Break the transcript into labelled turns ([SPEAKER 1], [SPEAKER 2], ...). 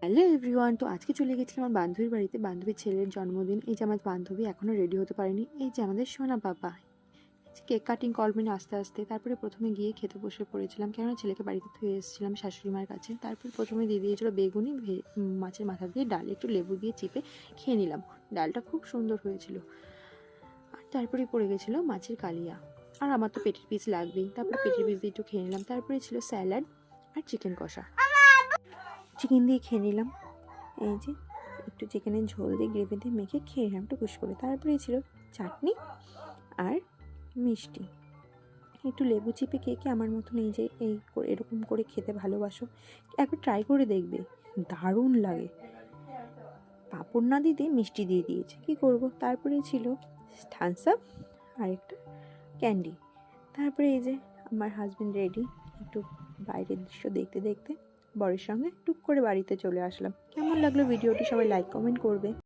[SPEAKER 1] Hello everyone, তো আজকে চলে গেছিলাম আমার বান্ধবীর বাড়িতে। বান্ধবীর ছেলের জন্মদিন। এই যে আমার বান্ধবী এখনও রেডি হতে পারেনি। এই যে আমাদের সোনা বাবা, কেক কাটিং করবেন আস্তে আস্তে। তারপরে প্রথমে গিয়ে খেতে বসে পড়েছিলাম, কেননা ছেলেকে বাড়িতে থুয়ে এসেছিলাম শাশুড়ি মার কাছে। তারপর প্রথমে দিয়ে দিয়েছিলো বেগুনি, মাছের মাথা দিয়ে ডাল, একটু লেবু দিয়ে চিপে খেয়ে নিলাম। ডালটা খুব সুন্দর হয়েছিল। আর তারপরে পড়ে গেছিলো মাছের কালিয়া। আর আমার তো পেটের পিস লাগবেই, তারপরে পেটের পিস দিয়ে একটু খেয়ে নিলাম। তারপরে ছিল স্যালাড আর চিকেন কষা। চিকেন দিয়ে খেয়ে নিলাম। এই যে একটু চিকেনের ঝোল দিয়ে গ্রেভি দিয়ে মেখে খেয়ে নিলাম একটু খুশ করে। তারপরে ছিল চাটনি আর মিষ্টি। একটু লেবু চিপে কে কে আমার মতন এই যে এরকম করে খেতে ভালোবাসো, একবার ট্রাই করে দেখবে, দারুণ লাগে। পাঁপড় না দিতে মিষ্টি দিয়ে দিয়েছে, কী করব। তারপরে ছিল থামস আপ আর একটা ক্যান্ডি। তারপরে এই যে আমার হাজব্যান্ড রেডি, একটু বাইরের দৃশ্য দেখতে দেখতে বরের সঙ্গে টুক করে বাড়িতে চলে আসলাম। কেমন লাগলো ভিডিওটি সবাই লাইক কমেন্ট করবে।